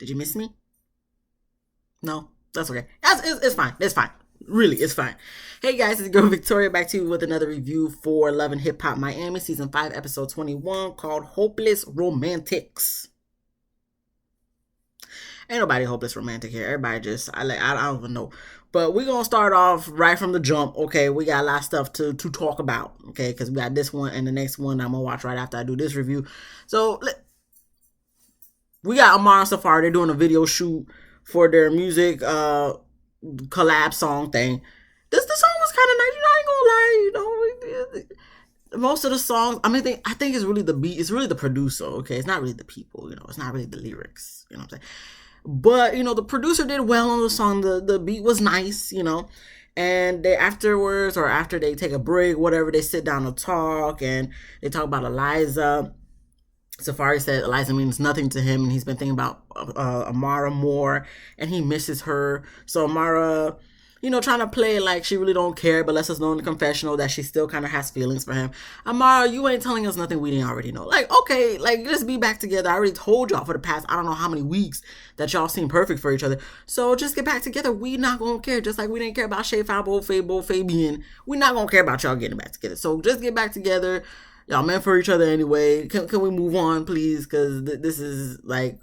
Did you miss me? No, that's okay. It's fine. It's fine. Really, it's fine. Hey guys, it's girl Victoria back to you with another review for Love and Hip Hop Miami Season 5, Episode 21 called Hopeless Romantics. Ain't nobody hopeless romantic here. Everybody just, I don't even know. But we're going to start off right from the jump, okay? We got a lot of stuff to talk about, okay? Because we got this one and the next one I'm going to watch right after I do this review. So, we got Amara and Safaree. They're doing a video shoot for their music collab song thing. The song was kind of nice, I ain't gonna lie, most of the songs, I think it's really the beat, it's really the producer, okay? It's not really the people, it's not really the lyrics, you know what I'm saying? But, the producer did well on the song, the beat was nice, and they afterwards, or after they take a break, whatever, they sit down to talk, and they talk about Eliza. Safaree said Eliza means nothing to him, and he's been thinking about Amara more, and he misses her. So Amara, trying to play like she really don't care, but lets us know in the confessional that she still kind of has feelings for him. Amara, you ain't telling us nothing we didn't already know. Like, okay, like, just be back together. I already told y'all for the past, I don't know how many weeks, that y'all seem perfect for each other. So just get back together. We not gonna care. Just like we didn't care about Shay, Fabo, Fabian. We not gonna care about y'all getting back together. So just get back together. Y'all meant for each other anyway. Can we move on, please? Because this is like,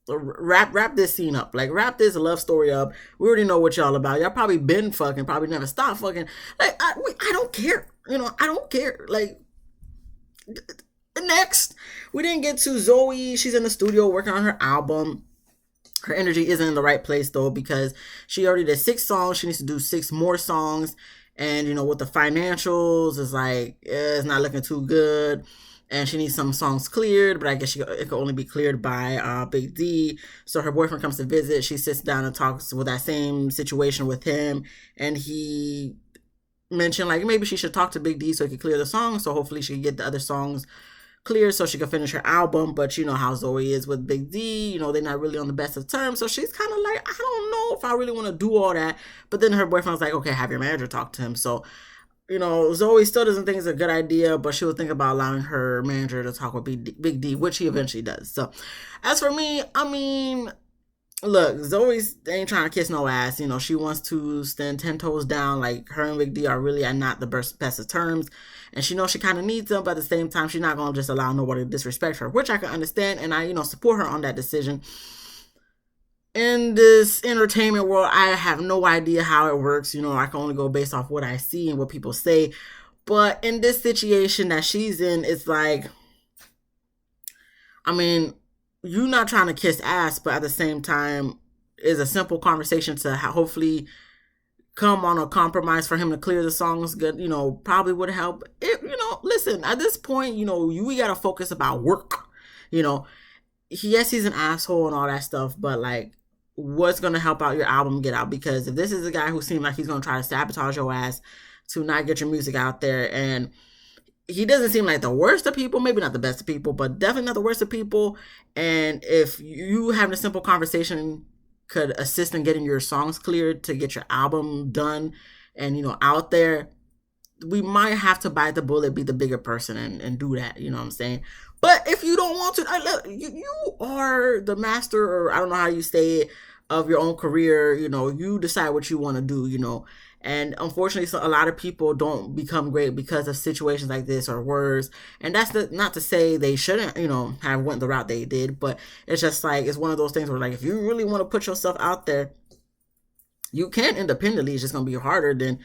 wrap this scene up. Like, wrap this love story up. We already know what y'all about. Y'all probably been fucking, probably never stopped fucking. Like, I don't care. I don't care. Like, next, we didn't get to Zoe. She's in the studio working on her album. Her energy isn't in the right place, though, because she already did 6 songs. She needs to do 6 more songs. And, with the financials, it's like, it's not looking too good. And she needs some songs cleared, but I guess it could only be cleared by Big D. So her boyfriend comes to visit. She sits down and talks with that same situation with him. And he mentioned, like, maybe she should talk to Big D so he could clear the songs. So hopefully she can get the other songs clear so she can finish her album. But you know how Zoe is with Big D, they're not really on the best of terms, so she's kind of like, I don't know if I really want to do all that. But then her boyfriend's like, okay, have your manager talk to him. So Zoe still doesn't think it's a good idea, but she would think about allowing her manager to talk with Big D, which he eventually does. So as for me, look, Zoe ain't trying to kiss no ass. She wants to stand 10 toes down. Like, her and Big D are really not the best of terms. And she knows she kind of needs them, but at the same time, she's not going to just allow nobody to disrespect her, which I can understand. And I, support her on that decision. In this entertainment world, I have no idea how it works. I can only go based off what I see and what people say. But in this situation that she's in, it's like, you're not trying to kiss ass, but at the same time, is a simple conversation to hopefully come on a compromise for him to clear the songs good, probably would help. Listen, at this point, we got to focus about work. Yes, he's an asshole and all that stuff, but like, what's going to help out your album get out? Because if this is a guy who seems like he's going to try to sabotage your ass to not get your music out there, and he doesn't seem like the worst of people, maybe not the best of people, but definitely not the worst of people. And if you having a simple conversation could assist in getting your songs cleared to get your album done and, out there, we might have to bite the bullet, be the bigger person and do that. You know what I'm saying? But if you don't want to, look, you are the master, or I don't know how you say it, of your own career. You decide what you want to do, And unfortunately, a lot of people don't become great because of situations like this or worse. And that's not to say they shouldn't, have went the route they did. But it's just like, it's one of those things where, like, if you really want to put yourself out there, you can independently. It's just going to be harder than,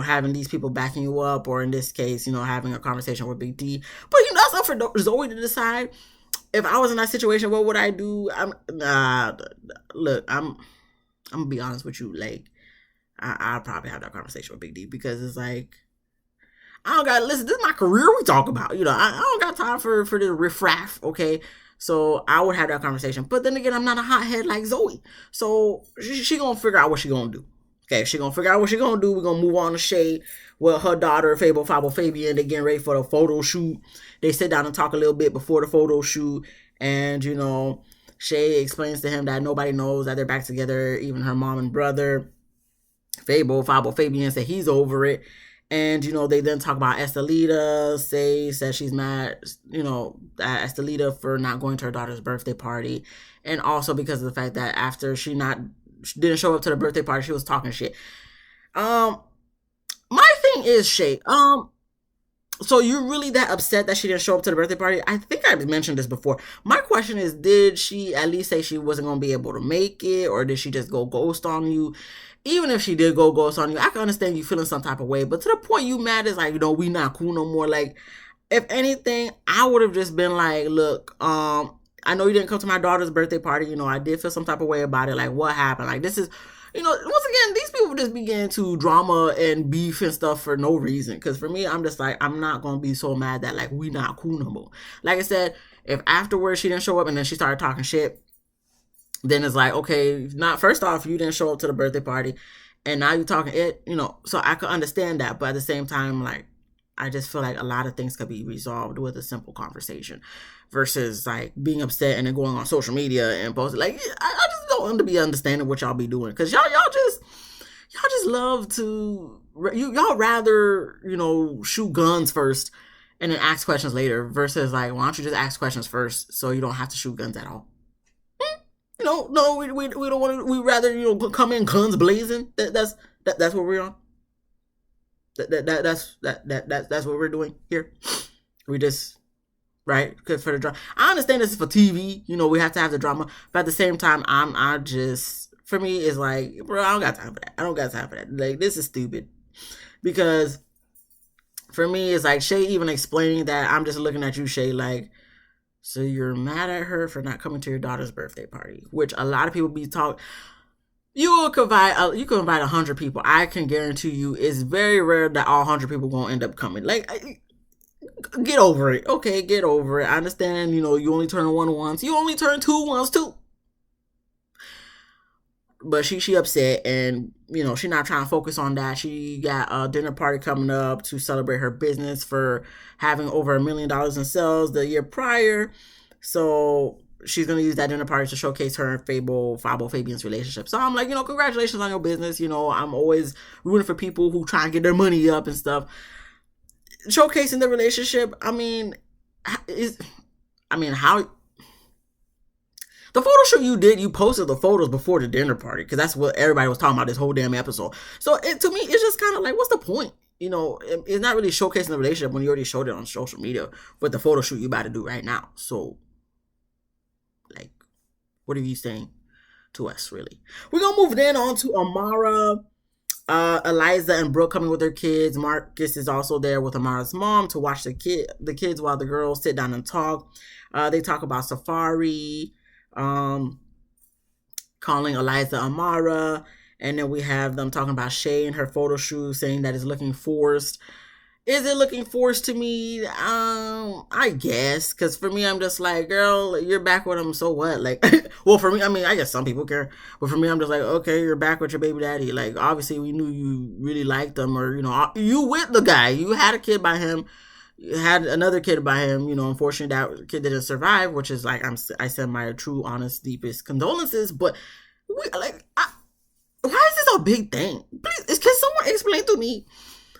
having these people backing you up, or in this case, having a conversation with Big D. But, that's up for Zoe to decide. If I was in that situation, what would I do? Look, I'm going to be honest with you. Like, I'll probably have that conversation with Big D, because it's like, I don't got, listen, this is my career we talk about. I don't got time for the riffraff, okay? So I would have that conversation. But then again, I'm not a hothead like Zoe. So she gonna figure out what she gonna do. Okay, she gonna figure out what she gonna do. We're gonna move on to Shay with her daughter, Fabo Fabian. They're getting ready for the photo shoot. They sit down and talk a little bit before the photo shoot. And, Shay explains to him that nobody knows that they're back together, even her mom and brother. Fabo Fabian said he's over it. And, they then talk about Estelita. Says she's mad, at Estelita for not going to her daughter's birthday party. And also because of the fact that after she didn't show up to the birthday party, she was talking shit. My thing is, Shay, so you're really that upset that she didn't show up to the birthday party? I think I mentioned this before. My question is, did she at least say she wasn't going to be able to make it, or did she just go ghost on you? Even if she did go ghost on you, I can understand you feeling some type of way, but to the point you mad is like, we not cool no more. Like, if anything, I would have just been like, look, I know you didn't come to my daughter's birthday party. I did feel some type of way about it. Like, what happened? Like, this is, once again, these people just begin to drama and beef and stuff for no reason. Because for me, I'm just like, I'm not going to be so mad that, like, we not cool no more. Like I said, if afterwards she didn't show up and then she started talking shit, then it's like, okay, not first off, you didn't show up to the birthday party. And now you're talking it, so I could understand that. But at the same time, like, I just feel like a lot of things could be resolved with a simple conversation versus like being upset and then going on social media and posting. Like, I just don't want to be understanding what y'all be doing, because y'all just love to y'all rather shoot guns first and then ask questions later versus like, why don't you just ask questions first so you don't have to shoot guns at all? No, we don't want to. We rather come in guns blazing. That's what we're on. That's what we're doing here. We just, right, because for the drama. I understand this is for TV. We have to have the drama, but at the same time, I just, for me, it's like, bro, I don't got time for that. I don't got time for that. Like, this is stupid. Because for me, it's like Shay even explaining that. I'm just looking at you, Shay, like, so you're mad at her for not coming to your daughter's birthday party, which a lot of people be talking. You can invite 100 people. I can guarantee you, it's very rare that all 100 people gonna end up coming. Like, get over it. Okay, get over it. I understand. You only turn one once. You only turn two once too. But she upset, and she not trying to focus on that. She got a dinner party coming up to celebrate her business for having over $1 million in sales the year prior. So she's going to use that dinner party to showcase her and Fabo Fabian's relationship. So I'm like, congratulations on your business. I'm always rooting for people who try and get their money up and stuff. Showcasing the relationship, how... The photo shoot you posted the photos before the dinner party, because that's what everybody was talking about this whole damn episode. So to me, it's just kind of like, what's the point? It's not really showcasing the relationship when you already showed it on social media with the photo shoot you about to do right now. So, like, what are you saying to us, really? We're going to move then on to Amara, Eliza, and Brooke coming with their kids. Marcus is also there with Amara's mom to watch the kids while the girls sit down and talk. They talk about Safari, calling Eliza Amara, and then we have them talking about Shay and her photo shoot, saying that it's looking forced. Is it looking forced to me? I guess, because for me, I'm just like, girl, you're back with him, so what? Like, well, for me, I guess some people care, but for me, I'm just like, okay, you're back with your baby daddy. Like, obviously, we knew you really liked him, or you with the guy, you had a kid by him. Had another kid by him, unfortunately that kid didn't survive, which is like, I send my true, honest, deepest condolences. But why is this a big thing? Please, can someone explain to me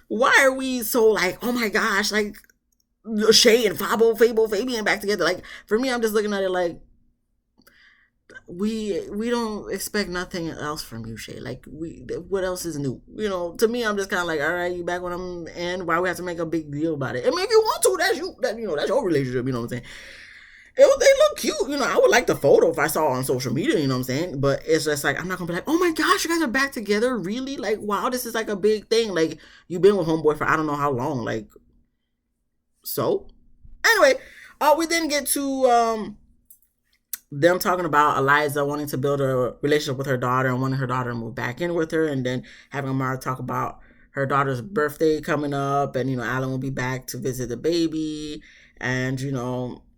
why are we so like, oh my gosh, like Shay and Fabo Fabian back together? Like, for me, I'm just looking at it like, we don't expect nothing else from you, Shay. Like, what else is new? To me, I'm just kind of like, all right, you back when I'm in. Why we have to make a big deal about it? I mean, if you want to, that's your relationship. You know what I'm saying? They look cute. I would like the photo if I saw it on social media. You know what I'm saying? But it's just like, I'm not gonna be like, oh my gosh, you guys are back together, really? Like, wow, this is like a big thing. Like, you've been with homeboy for I don't know how long. Like, so anyway, we then get to them talking about Eliza wanting to build a relationship with her daughter and wanting her daughter to move back in with her, and then having Amara talk about her daughter's birthday coming up, and Alan will be back to visit the baby, and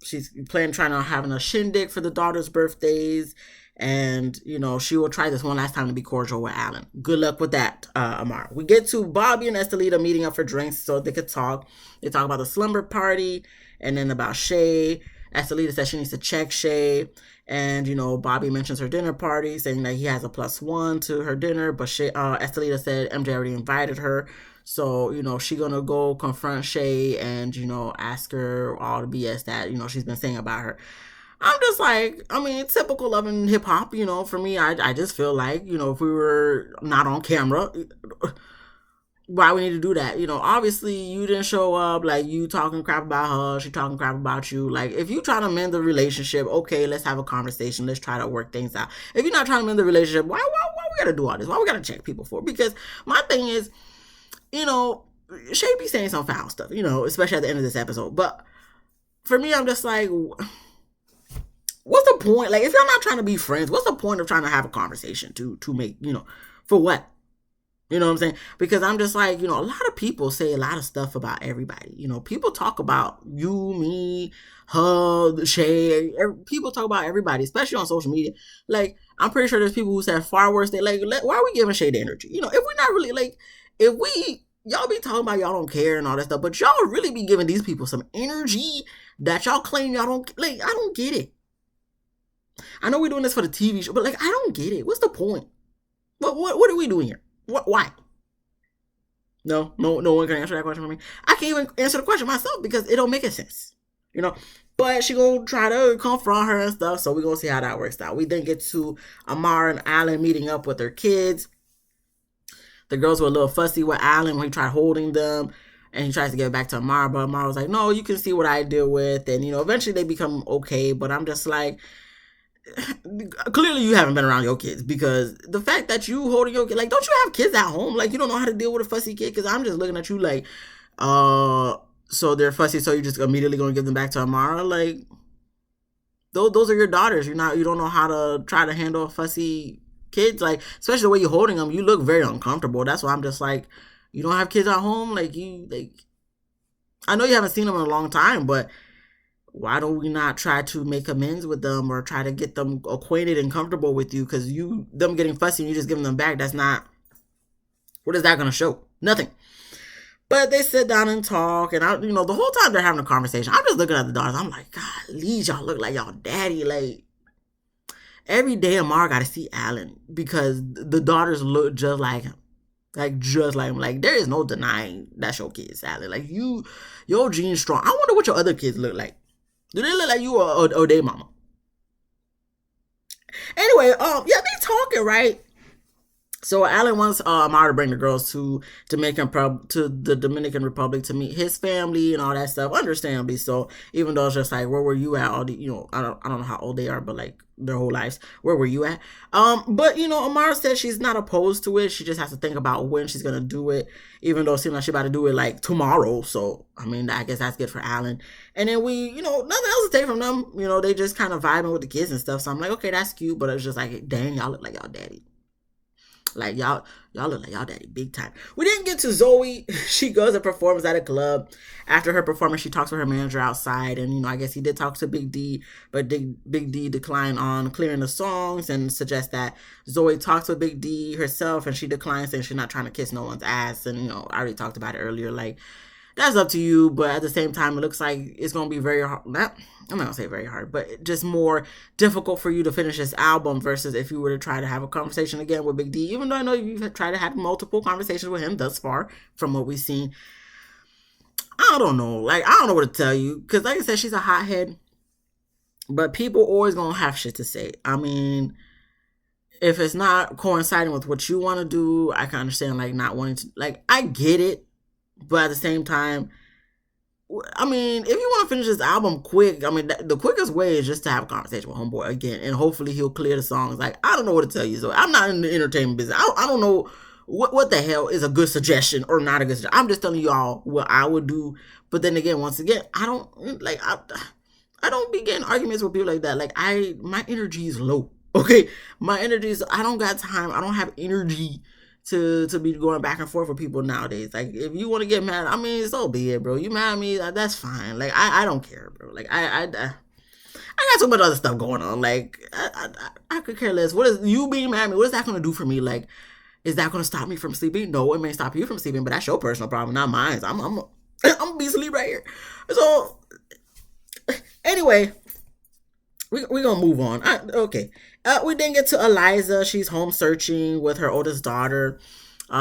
she's trying on having a shindig for the daughter's birthdays, and she will try this one last time to be cordial with Alan. Good luck with that, Amara. We get to Bobby and Estelita meeting up for drinks so they could talk. They talk about the slumber party, and then about Shay. Estelita says she needs to check Shay, and Bobby mentions her dinner party, saying that he has a +1 to her dinner, but Estelita said MJ already invited her, So, she gonna go confront Shay and, ask her all the BS that, she's been saying about her. I'm just like, I mean, typical Love and Hip Hop, for me, I just feel like, if we were not on camera, why we need to do that? Obviously you didn't show up, like you talking crap about her, she talking crap about you. Like if you trying to mend the relationship, okay, let's have a conversation. Let's try to work things out. If you're not trying to mend the relationship, why we gotta do all this? Why we gotta check people for? Because my thing is, Shay be saying some foul stuff, especially at the end of this episode. But for me, I'm just like, what's the point? Like if y'all not trying to be friends, what's the point of trying to have a conversation to make, for what? You know what I'm saying? Because I'm just like, a lot of people say a lot of stuff about everybody. People talk about you, me, her, Shay. People talk about everybody, especially on social media. Like, I'm pretty sure there's people who said far worse. They like, why are we giving Shay the energy? If we're not really like, y'all be talking about y'all don't care and all that stuff, but y'all really be giving these people some energy that y'all claim y'all don't, like, I don't get it. I know we're doing this for the TV show, but like, I don't get it. What's the point? What are we doing here? Why? No one can answer that question for me. I can't even answer the question myself because it don't make a sense. But she gonna try to confront her and stuff, so we gonna see how that works out. We then get to Amara and Alan meeting up with their kids. The girls were a little fussy with Alan when he tried holding them, and he tries to get back to Amara, but Amara was like, no, you can see what I deal with, and eventually they become okay, but I'm just like, clearly you haven't been around your kids, because the fact that you holding your kid, like, don't you have kids at home? Like, you don't know how to deal with a fussy kid? Because I'm just looking at you like, so they're fussy, so you're just immediately going to give them back to Amara? Like, those are your daughters. You don't know how to try to handle fussy kids, like, especially the way you're holding them. You look very uncomfortable. That's why I'm just like, you don't have kids at home? Like, I know you haven't seen them in a long time, but why don't we not try to make amends with them or try to get them acquainted and comfortable with you? Because them getting fussy and you just giving them back, that's not, what is that going to show? Nothing. But they sit down and talk, and the whole time they're having a conversation, I'm just looking at the daughters. I'm like, God, y'all look like y'all daddy. Like, every day Amara got to see Alan because the daughters look just like him. Like, just like him. Like, there is no denying that's your kids, Alan. Like, your genes strong. I wonder what your other kids look like. Do they look like you or their mama? Anyway, yeah, they talking, right? So Alan wants Amara to bring the girls to the Dominican Republic to meet his family and all that stuff, understandably. So even though it's just like, where were you at? All the, I don't know how old they are, but like their whole lives, where were you at? But Amara said she's not opposed to it. She just has to think about when she's gonna do it. Even though it seems like she's about to do it like tomorrow. So I mean, I guess that's good for Alan. And then we, nothing else to take from them. They just kind of vibing with the kids and stuff. So I'm like, okay, that's cute. But it was just like, dang, y'all look like y'all daddy. Like, y'all look like y'all daddy big time. We didn't get to Zoe. She goes and performs at a club. After her performance, she talks to her manager outside. And, I guess he did talk to Big D. But Big D declined on clearing the songs and suggests that Zoe talks with Big D herself. And she declines, saying she's not trying to kiss no one's ass. And, I already talked about it earlier. Like, that's up to you. But at the same time, it looks like it's going to be very hard. I'm not going to say very hard, but just more difficult for you to finish this album versus if you were to try to have a conversation again with Big D. Even though I know you've tried to have multiple conversations with him thus far from what we've seen. I don't know. Like, I don't know what to tell you. Because like I said, she's a hothead. But people always going to have shit to say. I mean, if it's not coinciding with what you want to do, I can understand, like, not wanting to. Like, I get it. But at the same time, I mean, if you want to finish this album quick, I mean, the quickest way is just to have a conversation with Homeboy again, and hopefully he'll clear the songs. Like, I don't know what to tell you. So I'm not in the entertainment business. I don't know what the hell is a good suggestion or not a good suggestion. I'm just telling y'all what I would do. But then again, once again, I don't be getting arguments with people like that. Like, my energy is low. Okay, my energy is, I don't got time. I don't have energy to be going back and forth with people nowadays. Like, if you want to get mad, I mean, so be it, bro. You mad at me, that's fine. Like, I don't care, bro. Like, I got so much other stuff going on. Like, I could care less. What is you being mad at me? What is that going to do for me? Like, is that going to stop me from sleeping? No, it may stop you from sleeping, but that's your personal problem, not mine. I'm gonna be asleep right here. So, anyway, we're gonna move on. Okay. We then get to Eliza. She's home searching with her oldest daughter.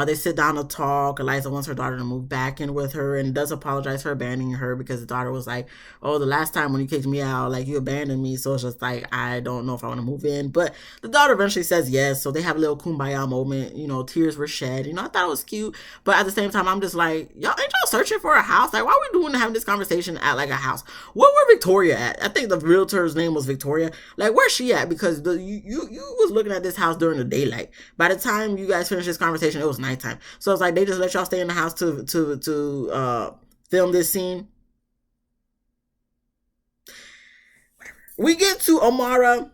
They sit down to talk. Eliza wants her daughter to move back in with her and does apologize for abandoning her because the daughter was like, oh, the last time when you kicked me out, like you abandoned me. So it's just like, I don't know if I want to move in. But the daughter eventually says yes. So they have a little kumbaya moment. Tears were shed. I thought it was cute. But at the same time, I'm just like, y'all ain't y'all searching for a house? Like, why are we having this conversation at like a house? Where Victoria at? I think the realtor's name was Victoria. Like, where's she at? Because you was looking at this house during the daylight. By the time you guys finished this conversation, it was nighttime. So it's like they just let y'all stay in the house to film this scene. We get to Amara.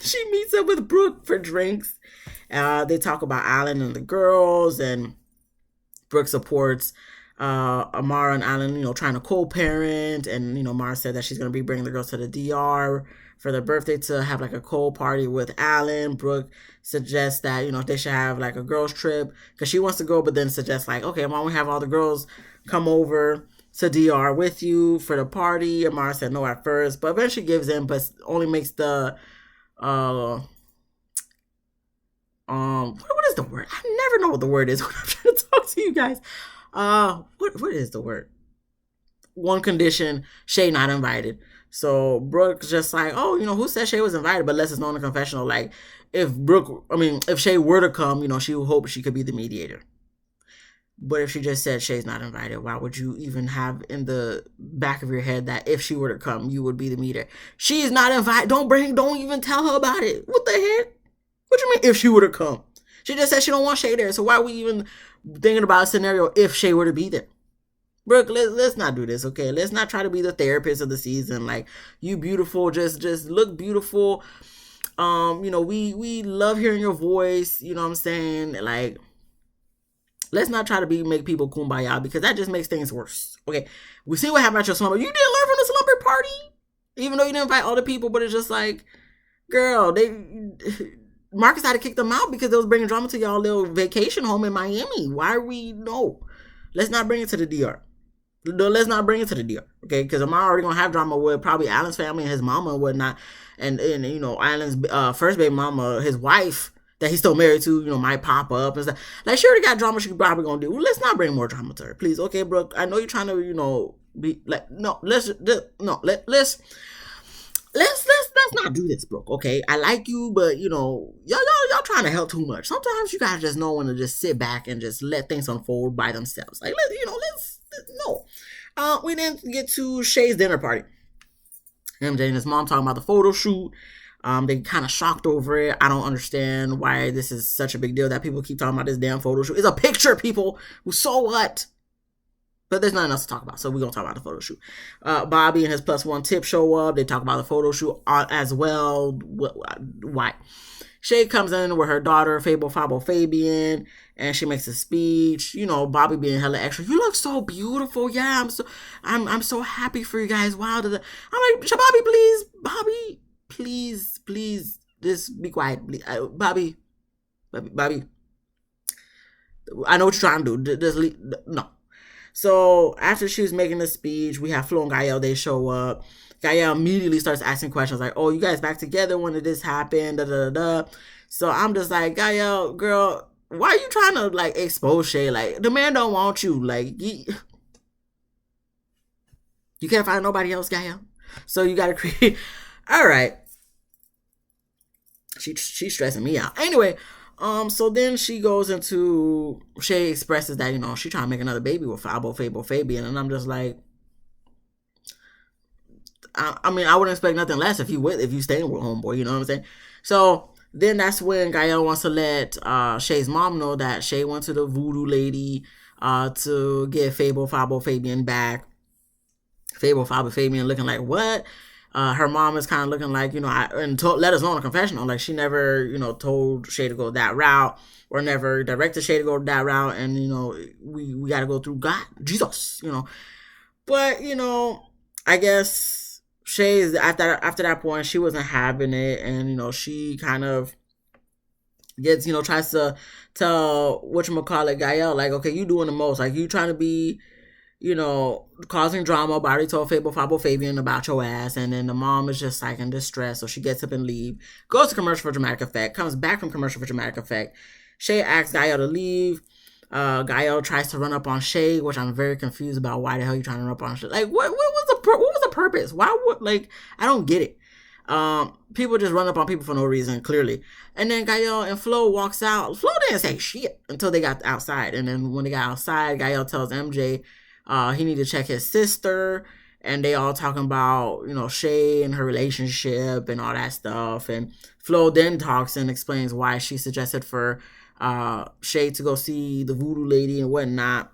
She meets up with Brooke for drinks. They talk about Alan and the girls, and Brooke supports Amara and Alan, trying to co-parent. And, Amara said that she's going to be bringing the girls to the DR for their birthday to have like a co-party with Alan. Brooke suggests that, they should have like a girls trip because she wants to go, but then suggests like, okay, why don't we have all the girls come over to DR with you for the party? Amara said no at first, but eventually gives in, but only makes the what is the word? I never know what the word is when I'm trying to talk to you guys. What is the word? One condition: Shay not invited. So Brooke's just like, oh, who said Shay was invited? But lets us know in the confessional, like, if Shay were to come, she would hope she could be the mediator. But if she just said Shay's not invited, why would you even have in the back of your head that if she were to come, you would be the mediator? She's not invited. Don't even tell her about it. What the heck? What you mean if she were to come? She just said she don't want Shay there. So why are we even thinking about a scenario if Shay were to be there? Brooke, let's not do this, okay? Let's not try to be the therapist of the season. Like, you beautiful, just look beautiful. We love hearing your voice. You know what I'm saying? Like, let's not try to make people kumbaya because that just makes things worse. Okay, we see what happened at your slumber. You didn't learn from the slumber party, even though you didn't invite all the people. But it's just like, girl, Marcus had to kick them out because they was bringing drama to y'all little vacation home in Miami. Why are we? No, let's not bring it to the DR. Let's not bring it to the DR, okay? Because I'm already gonna have drama with probably Alan's family and his mama and whatnot, and Alan's first baby mama, his wife that he's still married to, might pop up and stuff. Like, she already got drama she probably gonna do. Let's not bring more drama to her, please, okay, Brooke? I know you're trying to, be like, no, let's not do this, Brooke. Okay, I like you, but y'all trying to help too much. Sometimes you gotta just know when to just sit back and just let things unfold by themselves. Like, no. We didn't get to Shay's dinner party. MJ and his mom talking about the photo shoot. They kind of shocked over it. I don't understand why this is such a big deal that people keep talking about this damn photo shoot. It's a picture, people. So what? But there's nothing else to talk about, so we're going to talk about the photo shoot. Bobby and his +1 tip show up. They talk about the photo shoot as well. Why? Shay comes in with her daughter, Fable Fabo Fabian, and she makes a speech. Bobby being hella extra. You look so beautiful. Yeah, I'm so happy for you guys. Wow. I'm like, Bobby, please. Bobby, please, just be quiet. Please. Bobby. I know what you're trying to do. Just leave. No. So after she was making the speech, we have Flo and Gael. They show up. Gael immediately starts asking questions like, oh, you guys back together? When did this happen? Da, da, da, da. So I'm just like, Gael, girl, why are you trying to like expose Shay? Like, the man don't want you. Like, you can't find nobody else, Gael. So you gotta create. All right. She's stressing me out. Anyway, so then she goes into, Shay expresses that, she trying to make another baby with Fabo Fabian, and I'm just like, I wouldn't expect nothing less if you staying with homeboy, you know what I'm saying? So then that's when Gael wants to let Shay's mom know that Shay went to the voodoo lady to get Fabo Fabian back. Fabo Fabian looking like, what? Her mom is kind of looking like, let us know in a confessional, like she never, told Shay to go that route or never directed Shay to go that route. And, we got to go through God, Jesus, But, I guess Shay's after that point, she wasn't having it. And, she kind of gets, tries to tell whatchamacallit Gael, like, okay, you doing the most. Like, you trying to be, causing drama. But I already told Fabo Fabian about your ass. And then the mom is just like in distress. So she gets up and leave. Goes to commercial for dramatic effect. Comes back from commercial for dramatic effect. Shay asks Gael to leave. Gael tries to run up on Shay, which I'm very confused about. Why the hell are you trying to run up on Shay? Like, what was the purpose? Why would, like, I don't get it. People just run up on people for no reason, clearly. And then Gael and Flo walks out. Flo didn't say shit until they got outside. And then when they got outside, Gael tells MJ he need to check his sister. And they all talking about, you know, Shay and her relationship and all that stuff. And Flo then talks and explains why she suggested for Shay to go see the voodoo lady and whatnot.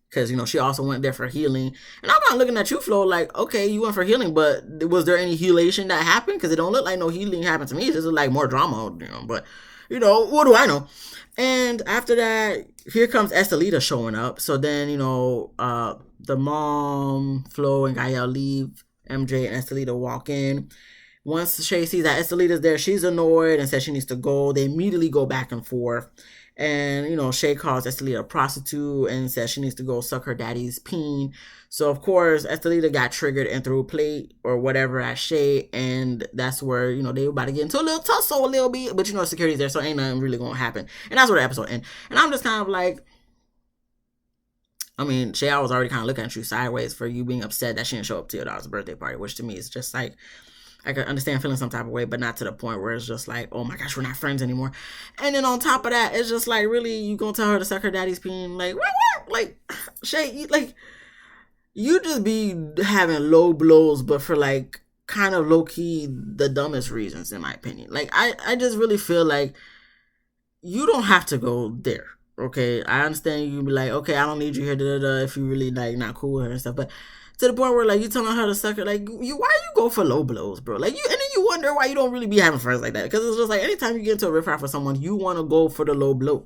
Because, you know, she also went there for healing. And I'm not looking at you, Flo, like, okay, you went for healing, but was there any healation that happened? Because it don't look like no healing happened to me. It just look like more drama, you know. But, you know, what do I know? And after that, here comes Estelita showing up. So then, you know, the mom, Flo, and Gael leave. MJ and Estelita walk in. Once Shay sees that Estelita's there, she's annoyed and says she needs to go. They immediately go back and forth. And, you know, Shay calls Estelita a prostitute and says she needs to go suck her daddy's peen. So, of course, Estelita got triggered and threw a plate or whatever at Shay. And that's where, you know, they were about to get into a little tussle a little bit. But, you know, security's there, so ain't nothing really going to happen. And that's where the episode ends. And I'm just kind of like, I mean, Shay, I was already kind of looking at you sideways for you being upset that she didn't show up to your daughter's birthday party, which to me is just like, I could understand feeling some type of way, but not to the point where it's just like, oh my gosh, we're not friends anymore. And then on top of that, it's just like, really, you gonna tell her to suck her daddy's peen? Like, what? Like, Shay, like, you just be having low blows, but for like kind of low key the dumbest reasons, in my opinion. Like, I just really feel like you don't have to go there. Okay, I understand you be like, okay, I don't need you here, if you really like not cool with her and stuff, but to the point where like you telling her to suck her, like why you go for low blows, bro? Like you, and then you wonder why you don't really be having friends like that, because it's just like anytime you get into a riff raff with someone, you want to go for the low blow.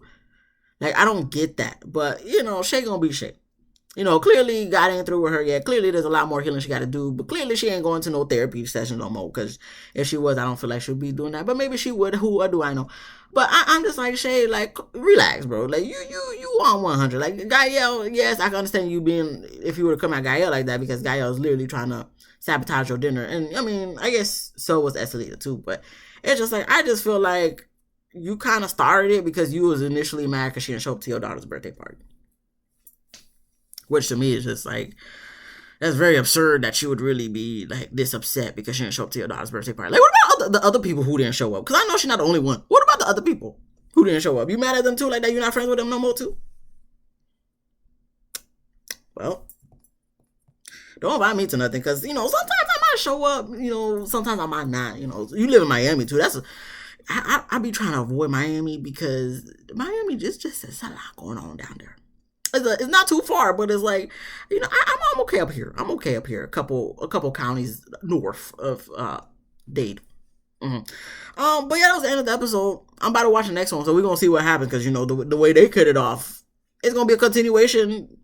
Like I don't get that, but you know, Shay gonna be Shay. You know, clearly God ain't through with her yet. Clearly there's a lot more healing she got to do, but clearly she ain't going to no therapy session no more, because if she was, I don't feel like she'll be doing that, but maybe she would. Who or do I know? But I'm just like, Shay, like, relax, bro. Like, you on 100. Like, Gael, yes, I can understand you being, if you were to come at Gael like that, because Gael is literally trying to sabotage your dinner. And, I mean, I guess so was Estelita, too. But it's just like, I just feel like you kind of started it because you was initially mad because she didn't show up to your daughter's birthday party. Which, to me, is just like, that's very absurd that you would really be like this upset because she didn't show up to your daughter's birthday party. Like, what about the other people who didn't show up? Because I know she's not the only one. What about the other people who didn't show up? You mad at them too? Like that you're not friends with them no more too? Well, don't invite me to nothing, because, you know, sometimes I might show up, you know, sometimes I might not. You know, you live in Miami too. I be trying to avoid Miami because Miami just there's a lot going on down there. It's not too far, but it's like, you know, I'm okay up here. I'm okay up here. A couple counties north of Dade. Mm-hmm. But yeah, that was the end of the episode. I'm about to watch the next one, so we're gonna see what happens, because you know the way they cut it off, it's gonna be a continuation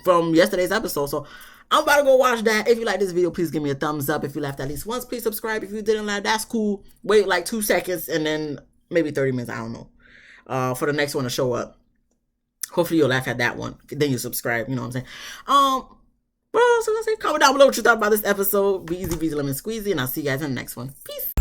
from yesterday's episode. So I'm about to go watch that. If you like this video, please give me a thumbs up. If you laughed at least once, please subscribe. If you didn't laugh, that's cool. Wait like 2 seconds and then maybe 30 minutes. I don't know. For the next one to show up. Hopefully you'll laugh at that one. Then you subscribe. You know what I'm saying? What else was I say? Comment down below what you thought about this episode. Be easy, lemon squeezy, and I'll see you guys in the next one. Peace.